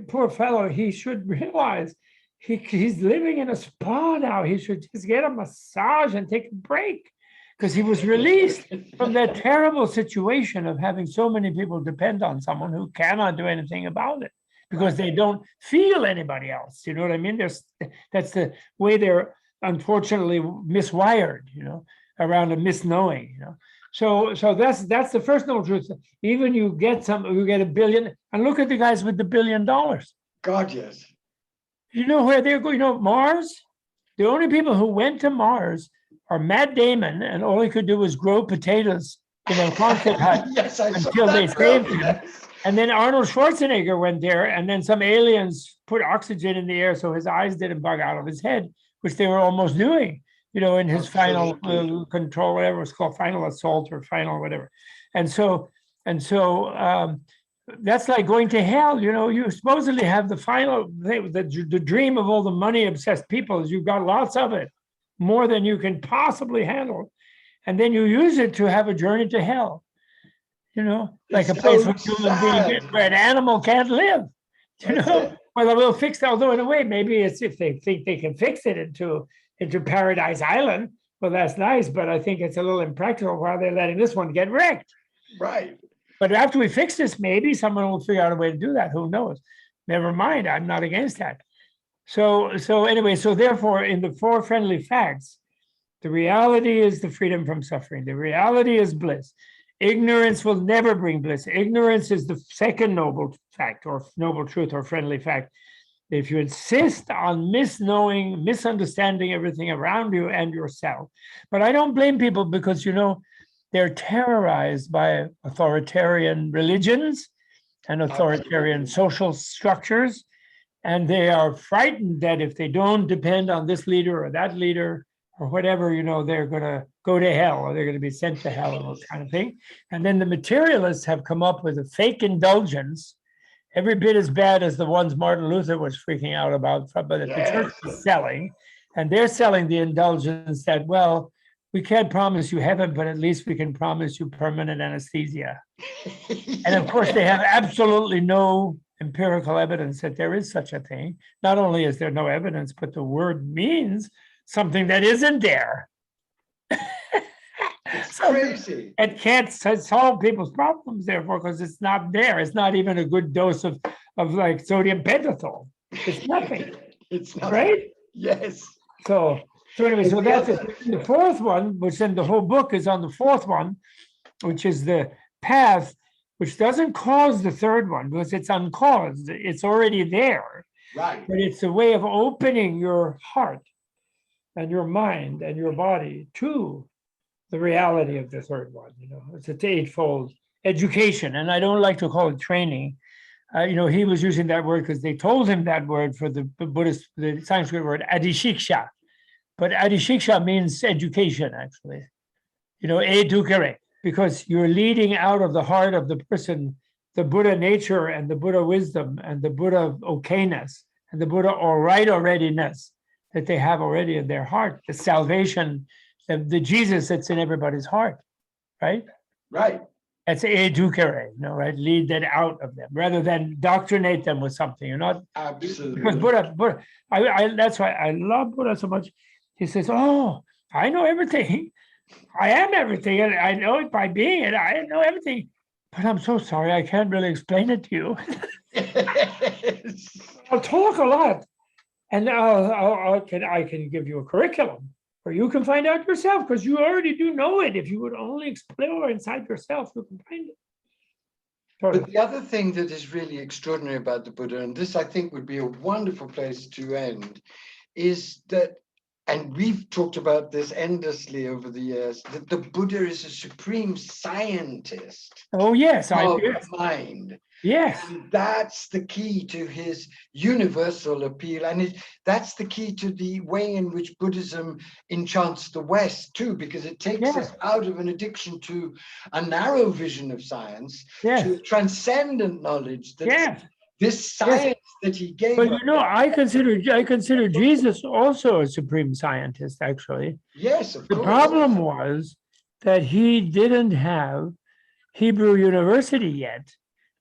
poor fellow, he should realize he's living in a spa now. He should just get a massage and take a break, because he was released from that terrible situation of having so many people depend on someone who cannot do anything about it because they don't feel anybody else. You know what I mean? That's the way they're unfortunately miswired, around a misknowing, So that's the first noble truth. Even you get $1 billion, and look at the guys with the $1 billion. God, yes. You know where they're going? Mars? The only people who went to Mars are Matt Damon, and all he could do was grow potatoes in a concert hut until they saved him. Yes. And then Arnold Schwarzenegger went there, and then some aliens put oxygen in the air so his eyes didn't bug out of his head, which they were almost doing, in his final control, whatever it was called, final assault or final whatever. And so that's like going to hell. You supposedly have the final, the dream of all the money obsessed people is you've got lots of it, more than you can possibly handle. And then you use it to have a journey to hell, like a place where an animal can't live, Well, we'll fix that. Although in a way, maybe it's if they think they can fix it into Paradise Island, well, that's nice, but I think it's a little impractical while they're letting this one get wrecked. Right. But after we fix this, maybe someone will figure out a way to do that. Who knows? Never mind. I'm not against that. So anyway, so therefore, in the 4 friendly facts, the reality is the freedom from suffering. The reality is bliss. Ignorance will never bring bliss. Ignorance is the second noble fact or noble truth or friendly fact. If you insist on misknowing, misunderstanding everything around you and yourself. But I don't blame people because, they're terrorized by authoritarian religions and authoritarian social structures. And they are frightened that if they don't depend on this leader or that leader or whatever, they're going to go to hell or they're going to be sent to hell and that kind of thing. And then the materialists have come up with a fake indulgence, every bit as bad as the ones Martin Luther was freaking out about, but that the church is selling. And they're selling the indulgence that, well, we can't promise you heaven, but at least we can promise you permanent anesthesia. And of course, they have absolutely no empirical evidence that there is such a thing. Not only is there no evidence, but the word means something that isn't there. It's crazy. It can't solve people's problems, therefore, because it's not there. It's not even a good dose of like sodium pentothal. It's nothing. It's not. Right? Yes. So anyway, so that's it. The fourth one, which then the whole book is on the fourth one, which is the path, which doesn't cause the third one because it's uncaused. It's already there. Right. But it's a way of opening your heart and your mind and your body to the reality of the third one. It's a eightfold education. And I don't like to call it training. He was using that word because they told him that word for the Buddhist, the Sanskrit word, adishiksha. But adishiksha means education, actually. Educare, because you're leading out of the heart of the person, the Buddha nature and the Buddha wisdom and the Buddha okayness and the Buddha alreadiness that they have already in their heart, the salvation, the Jesus that's in everybody's heart, right? Right. That's educare, right? Lead that out of them rather than doctrinate them with something. You're not absolutely because Buddha. That's why I love Buddha so much. He says, "Oh, I know everything. I am everything, and I know it by being it. I know everything, but I'm so sorry I can't really explain it to you. I'll talk a lot, and I can give you a curriculum." Or you can find out yourself because you already do know it. If you would only explore inside yourself, you can find it. But the other thing that is really extraordinary about the Buddha, and this I think would be a wonderful place to end, is that, and we've talked about this endlessly over the years, that the Buddha is a supreme scientist. Oh, yes. Of mind. Yes. And that's the key to his universal appeal. And that's the key to the way in which Buddhism enchants the West, too, because it takes us out of an addiction to a narrow vision of science, to transcendent knowledge that's this science that he gave But us. I consider Jesus also a supreme scientist, actually. Yes, of course. The problem was that he didn't have Hebrew University yet,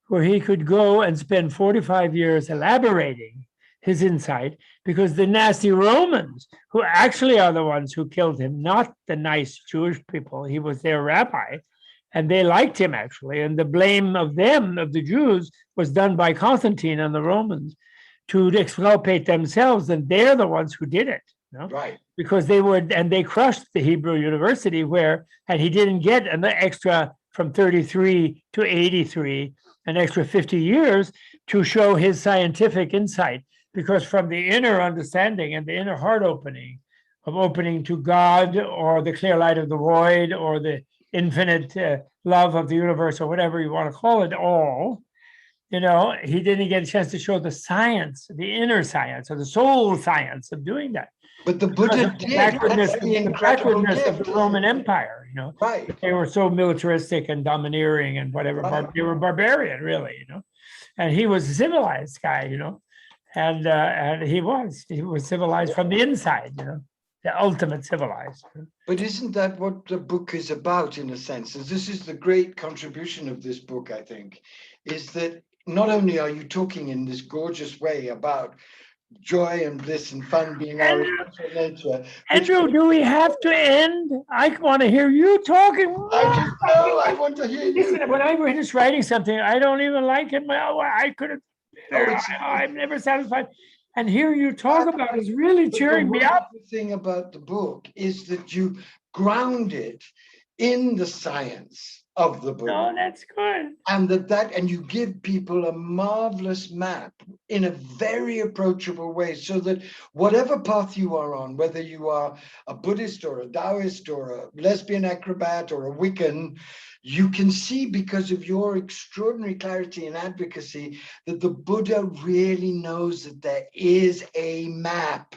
where he could go and spend 45 years elaborating his insight, because the nasty Romans, who actually are the ones who killed him, not the nice Jewish people, he was their rabbi, and they liked him actually, and the blame of them, of the Jews, was done by Constantine and the Romans to exculpate themselves, and they're the ones who did it. Right. Because they crushed the Hebrew University, and he didn't get an extra from 33 to 83, an extra 50 years to show his scientific insight, because from the inner understanding and the inner heart opening to God, or the clear light of the void, or the infinite love of the universe, or whatever you want to call it all, he didn't get a chance to show the science, the inner science, or the soul science of doing that. But the Buddha did. The backwardness of the Roman Empire, Right. They were so militaristic and domineering and whatever. Right. They were barbarian, really, And he was a civilized guy, and he was civilized from the inside, the ultimate civilized. But isn't that what the book is about, in a sense? And this is the great contribution of this book, I think, is that not only are you talking in this gorgeous way about joy and bliss and fun being our nature. Andrew, do we have to end? I want to hear you talking. I want to hear you. Listen, when I finish writing something, I don't even like it. I could have. I'm never satisfied. And hear you talk about is really cheering me up. The thing about the book is that you ground it in the science of the book. Oh, that's good. And you give people a marvelous map in a very approachable way, so that whatever path you are on, whether you are a Buddhist or a Taoist or a lesbian acrobat or a Wiccan, you can see, because of your extraordinary clarity and advocacy, that the Buddha really knows that there is a map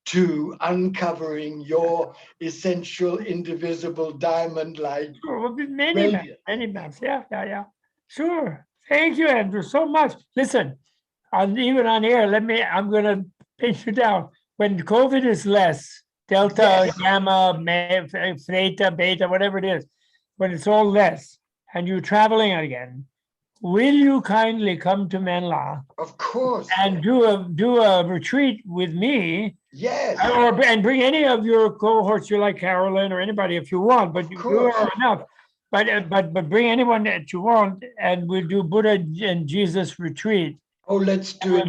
to uncovering your essential, indivisible, diamond-like. Many maps. Yeah. Sure. Thank you, Andrew, so much. Listen, even on air, I'm going to pinch you down. When COVID is less, Delta, yes, Gamma, Theta, Beta, whatever it is, when it's all less, and you're traveling again, will you kindly come to Menla? Of course. And do a retreat with me? Yes. And bring any of your cohorts, you like Carolyn or anybody if you want, but you are enough. But bring anyone that you want, and we'll do Buddha and Jesus retreat. Oh, let's do it.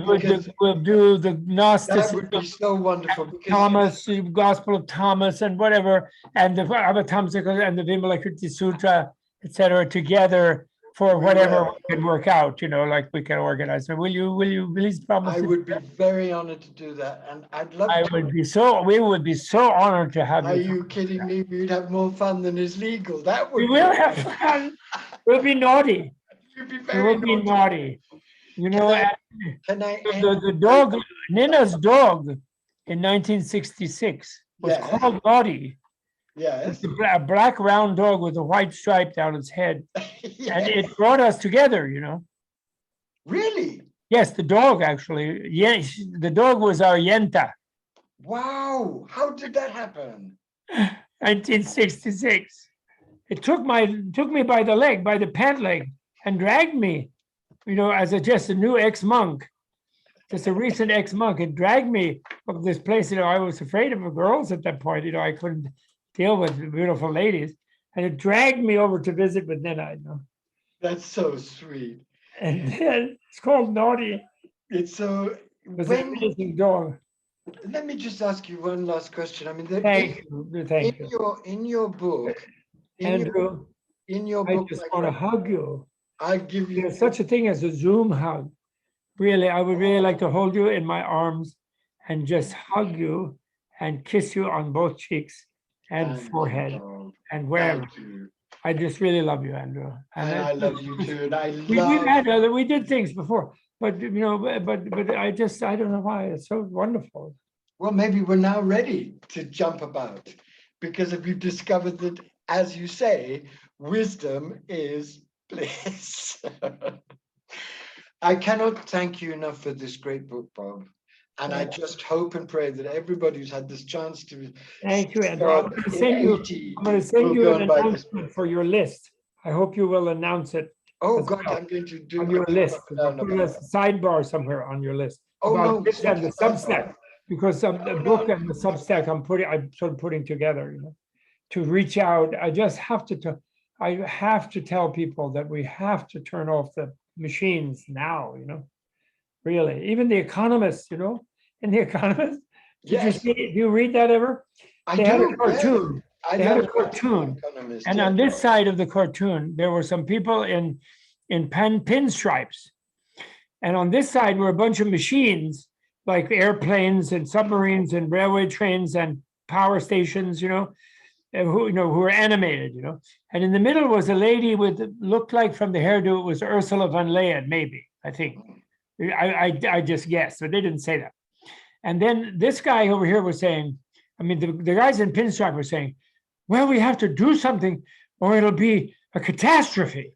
We'll do the Gnosticism. That would be so wonderful. Thomas, Gospel of Thomas, and whatever, and the Avatamsaka and the Vimalakirti Sutra, etc., together for whatever we can work out, like we can organize. So will you please promise? I would be very honored to do that, and I'd love to. We would be so honored to have you. Are you kidding me? We'd have more fun than is legal. We will have fun. We'll be naughty. We'll be naughty. The dog, Nina's dog in 1966 was called Naughty. Yes. It's a black round dog with a white stripe down its head. Yes. And it brought us together, Really? Yes, the dog actually. Yes, the dog was our Yenta. Wow. How did that happen? 1966. It took me by the leg, by the pant leg, and dragged me, as just a new ex-monk, just a recent ex-monk. It dragged me from this place. I was afraid of the girls at that point. I couldn't deal with beautiful ladies, and it dragged me over to visit with Nina. That's so sweet. And then it's called Naughty. It's so. It's an amazing dog. Let me just ask you one last question. I mean, thank you. In your book, Andrew, in your book, I just want to hug you. I give you. There's such a thing as a Zoom hug. Really, I would really like to hold you in my arms and just hug you and kiss you on both cheeks and forehead and wherever. I just really love you, Andrew. And I love you too. And we did things before, but I don't know why. It's so wonderful. Well, maybe we're now ready to jump about, because if you discovered that, as you say, wisdom is bliss. I cannot thank you enough for this great book, Bob. And I just hope and pray that everybody who's had this chance to thank you, Andrew. I'm going to send you an announcement for your list. I hope you will announce it. Oh God, I'm going to do on your list. Put a sidebar somewhere on your list. Oh no, this and the Substack, because of the book and the Substack I'm sort of putting together, you know, to reach out. I just have to I have to tell people that we have to turn off the machines now, you know, really. Even The Economist, you know, in The Economist, do you read that ever? They had a cartoon. They had a cartoon, and on this side of the cartoon, there were some people in pinstripes, and on this side were a bunch of machines like airplanes and submarines and railway trains and power stations, you know, who were animated, you know. And in the middle was a lady with looked like from the hairdo it was Ursula von Leyen, maybe, I think. I just guessed, but they didn't say that. And then this guy over here was saying, I mean, the guys in pinstripe were saying, well, we have to do something or it'll be a catastrophe.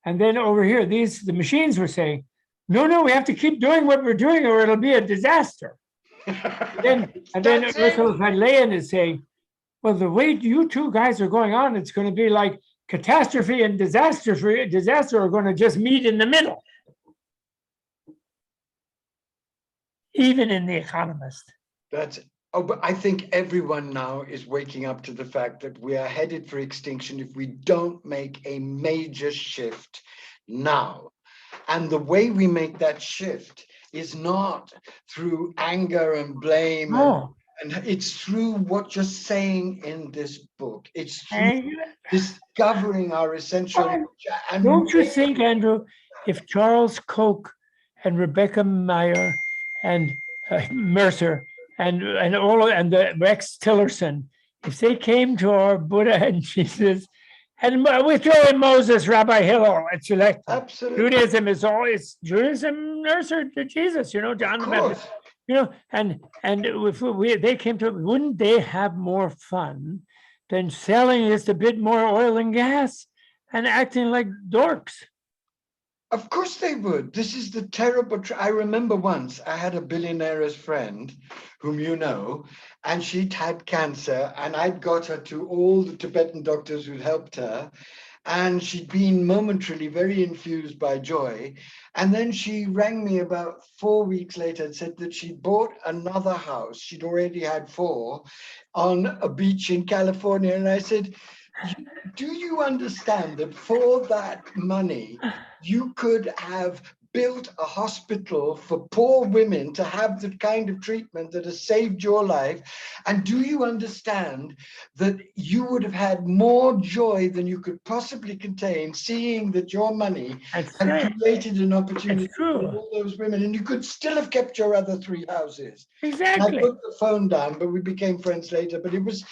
And then over here, the machines were saying, no, we have to keep doing what we're doing or it'll be a disaster. and then Ursula von Leyen is saying, well, the way you two guys are going on, it's going to be like catastrophe and disaster are going to just meet in the middle. Even in The Economist. But I think everyone now is waking up to the fact that we are headed for extinction if we don't make a major shift now. And the way we make that shift is not through anger and blame. No. And it's through what you're saying in this book. It's through discovering our essential nature. And don't you think, Andrew, if Charles Koch and Rebecca Meyer and Mercer and the Rex Tillerson, if they came to our Buddha and Jesus, and we throw in Moses, Rabbi Hillel, it's like Judaism is always Judaism, Mercer to Jesus, you know, John the Baptist, you know, and if they came to, wouldn't they have more fun than selling just a bit more oil and gas and acting like dorks? Of course they would. This is the terrible. I remember once I had a billionaire's friend whom you know, and she'd had cancer, and I'd got her to all the Tibetan doctors who'd helped her, and she'd been momentarily very infused by joy. And then she rang me about 4 weeks later and said that she'd bought another house. She'd already had 4 on a beach in California. And I said, do you understand that for that money, you could have built a hospital for poor women to have the kind of treatment that has saved your life? And do you understand that you would have had more joy than you could possibly contain, seeing that your money had created an opportunity for all those women, and you could still have kept your other 3 houses? Exactly. And I put the phone down, but we became friends later. But it was,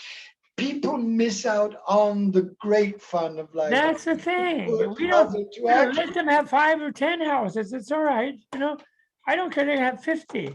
people miss out on the great fun of life. That's the thing. We don't let them have 5 or 10 houses. It's all right. You know, I don't care they have 50.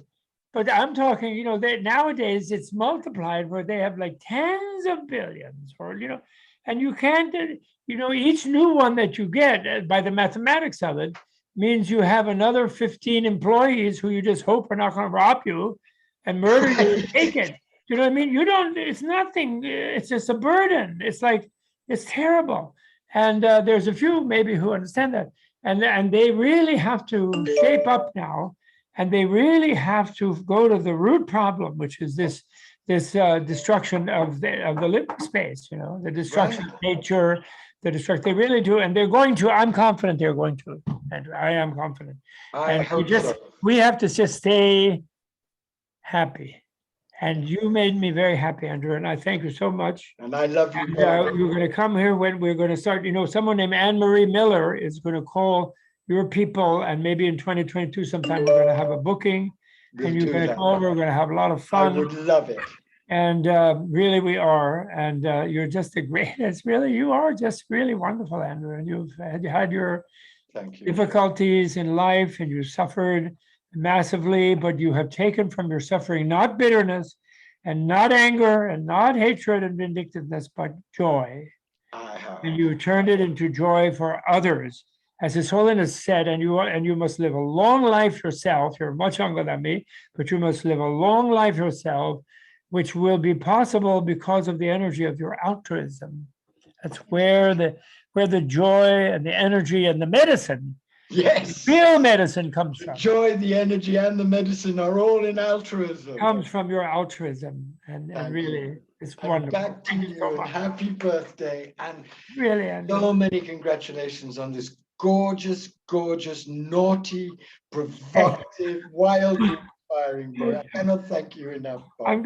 But I'm talking, you know, nowadays it's multiplied where they have like tens of billions, or, you know, and you can't, you know, each new one that you get by the mathematics of it means you have another 15 employees who you just hope are not going to rob you and murder you and take it. You know what I mean? You don't, it's nothing, it's just a burden. It's like, it's terrible. And there's a few maybe who understand that. And they really have to shape up now. And they really have to go to the root problem, which is this destruction of the living space, you know, the destruction of nature, the destruction, they really do. And they're going to, I'm confident they're going to, and I am confident. And we have to just stay happy. And you made me very happy, Andrew, and I thank you so much. And I love you. You're going to come here when we're going to start. You know, someone named Anne-Marie Miller is going to call your people, and maybe in 2022 sometime we're going to have a booking, and you're going to go over. We're going to have a lot of fun. I would love it. And really, we are. And you're just a great. It's really, you are just really wonderful, Andrew. And you've had your difficulties in life, and you suffered massively, but you have taken from your suffering not bitterness and not anger and not hatred and vindictiveness, but joy. And you turned it into joy for others. as His Holiness said, and you must live a long life yourself. You're much younger than me, but you must live a long life yourself, which will be possible because of the energy of your altruism. That's where the joy and the energy and the medicine, yes, real medicine comes from. The joy, the energy, and the medicine are all in altruism. Comes from your altruism, and really, it's wonderful. Back to you, and happy birthday, and really, Andrew. So many congratulations on this gorgeous, gorgeous, naughty, provocative, wildly inspiring boy. I cannot thank you enough, Bob.